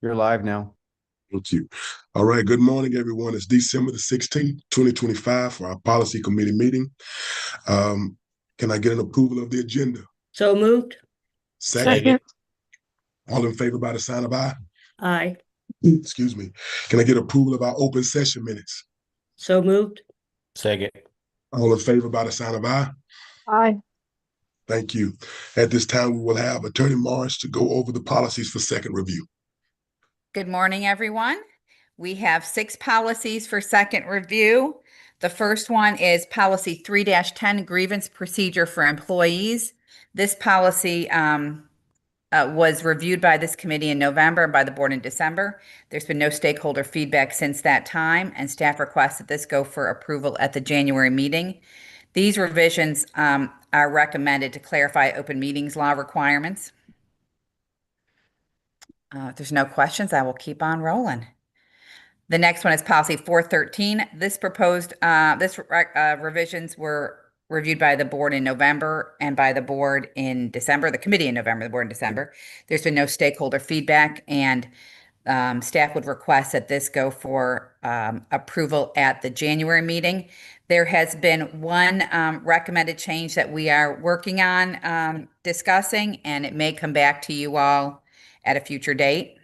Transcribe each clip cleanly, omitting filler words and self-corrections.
You're live now. Thank you. All right. Good morning, everyone. It's December the 16th, 2025 for our policy committee meeting. Um, can I get an approval of the agenda? So moved. Second. Second. All in favor by the sign of aye? Aye. Excuse me. Can I get approval of our open session minutes? So moved. Second. All in favor by the sign of aye? Aye. Thank you. At this time, we will have Attorney Morris to go over the policies for second review. Good morning, everyone. We have 6 policies for second review. The first one is policy 3-10, grievance procedure for employees. This policy was reviewed by this committee in November and by the board in December. There's been no stakeholder feedback since that time, and staff requests that this go for approval at the January meeting. These revisions are recommended to clarify open meetings law requirements. If there's no questions, I will keep on rolling. The next one is policy 413. This revisions were reviewed by the board in November and by the board in December, the committee in November, the board in December. There's been no stakeholder feedback, and staff would request that this go for approval at the January meeting. There has been one recommended change that we are working on discussing, and it may come back to you all at a future date.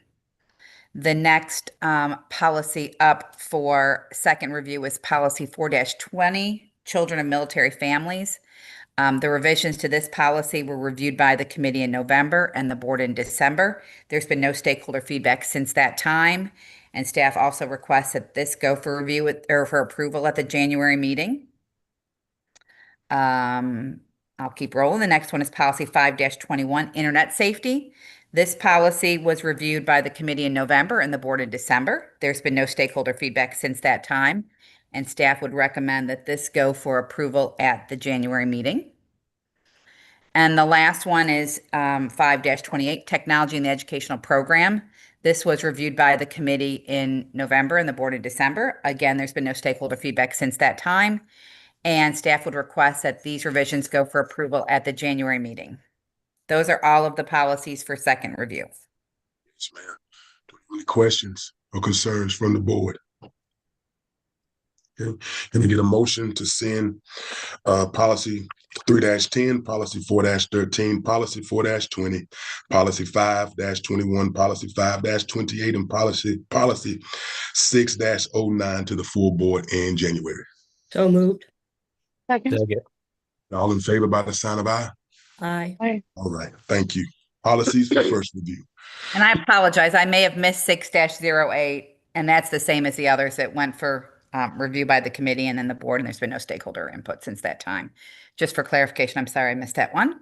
The next policy up for second review is policy 4-20, children of military families. The revisions to this policy were reviewed by the committee in November and the board in December. There's been no stakeholder feedback since that time, and staff also requests that this go for review or for approval at the January meeting. I'll keep rolling. The next one is policy 5-21, internet safety. This policy was reviewed by the committee in November and the board in December. There's been no stakeholder feedback since that time, and staff would recommend that this go for approval at the January meeting. And the last one is 5-28, technology in the educational program. This was reviewed by the committee in November and the board in December. Again, there's been no stakeholder feedback since that time, and staff would request that these revisions go for approval at the January meeting. Those are all of the policies for second review. Yes, ma'am. Do you have any questions or concerns from the board? Okay. Can we get a motion to send policy 3-10, policy 4-13, policy 4-20, policy 5-21, policy 5-28, and policy 6-09 to the full board in January? So moved. Second. All in favor by the sign of aye? Aye. Aye. All right. Thank you. Policies for first review. And I apologize, I may have missed 6-08, and that's the same as the others that went for review by the committee and then the board, and there's been no stakeholder input since that time. Just for clarification, I'm sorry I missed that one.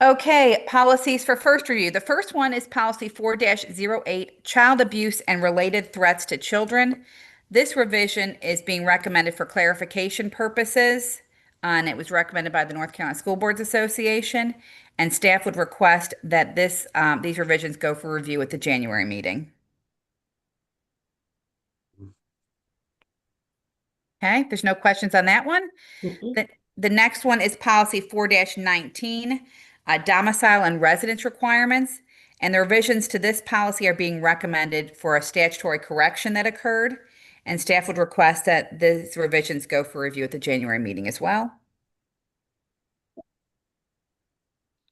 Okay, policies for first review. The first one is policy 4-08, child abuse and related threats to children. This revision is being recommended for clarification purposes, and it was recommended by the North Carolina School Boards Association, and staff would request that these revisions go for review at the January meeting. Okay, there's no questions on that one. The next one is policy 4-19, domicile and residence requirements. And the revisions to this policy are being recommended for a statutory correction that occurred. And staff would request that these revisions go for review at the January meeting as well.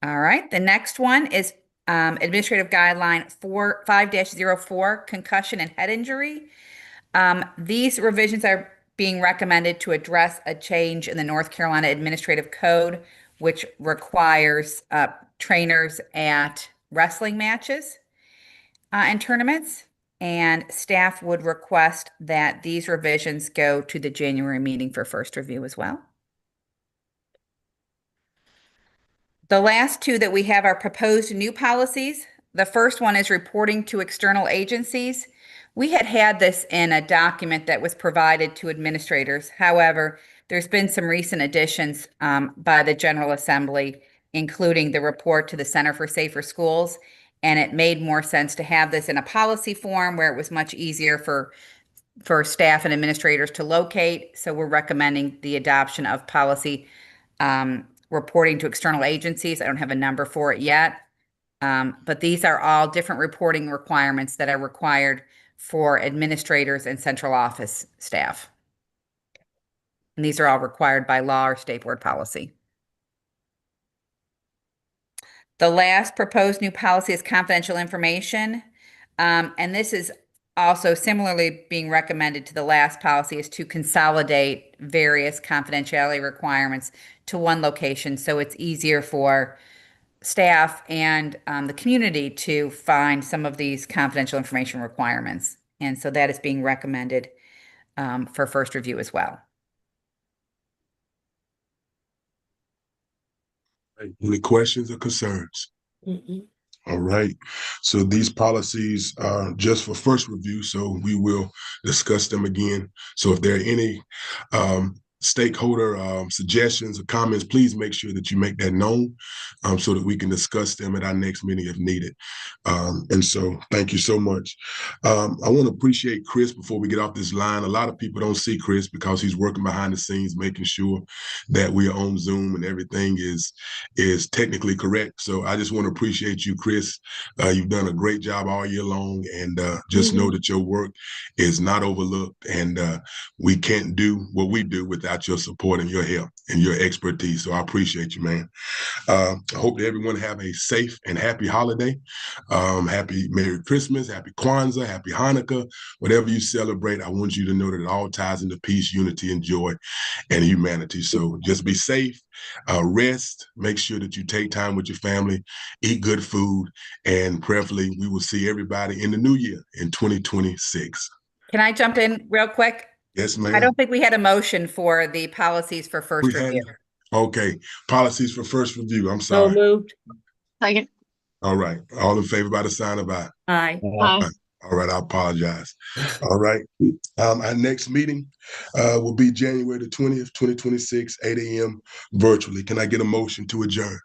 All right, the next one is Administrative Guideline 5-04, concussion and head injury. These revisions are being recommended to address a change in the North Carolina Administrative Code, which requires trainers at wrestling matches and tournaments. And staff would request that these revisions go to the January meeting for first review as well. The last two that we have are proposed new policies. The first one is reporting to external agencies. We had this in a document that was provided to administrators. However, there's been some recent additions by the General Assembly, including the report to the Center for Safer Schools, and it made more sense to have this in a policy form where it was much easier for staff and administrators to locate. So we're recommending the adoption of policy reporting to external agencies. I don't have a number for it yet. But these are all different reporting requirements that are required for administrators and central office staff. And these are all required by law or state board policy. The last proposed new policy is confidential information. And this is also similarly being recommended to the last policy, is to consolidate various confidentiality requirements to one location. So it's easier for staff and the community to find some of these confidential information requirements. And so that is being recommended for first review as well. Any questions or concerns? Mm-mm. All right. So these policies are just for first review, so we will discuss them again. So if there are any stakeholder suggestions or comments, please make sure that you make that known so that we can discuss them at our next meeting if needed. And so thank you so much. I want to appreciate Chris before we get off this line. A lot of people don't see Chris because he's working behind the scenes, making sure that we are on Zoom and everything is technically correct. So I just want to appreciate you, Chris. You've done a great job all year long, and just know that your work is not overlooked, and we can't do what we do without your support and your help and your expertise. So I appreciate you, man. I hope that everyone have a safe and happy holiday. Happy Merry Christmas, Happy Kwanzaa, Happy Hanukkah, whatever you celebrate. I want you to know that it all ties into peace, unity, and joy and humanity. So just be safe, rest, make sure that you take time with your family, eat good food, and prayerfully we will see everybody in the new year in 2026. Can I jump in real quick? Yes, ma'am. I don't think we had a motion for the policies for first review. Okay, policies for first review. I'm So sorry. moved. Second. All right, all in favor by the sign of aye. Aye. Aye. All right, I apologize. All right, our next meeting will be January the 20th, 2026, 8 a.m. virtually. Can I get a motion to adjourn?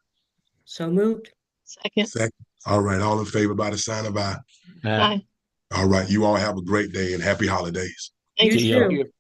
So moved. Second. Second. All right, all in favor by the sign of aye. Aye. All right, you all have a great day and happy holidays. You Thank you. too.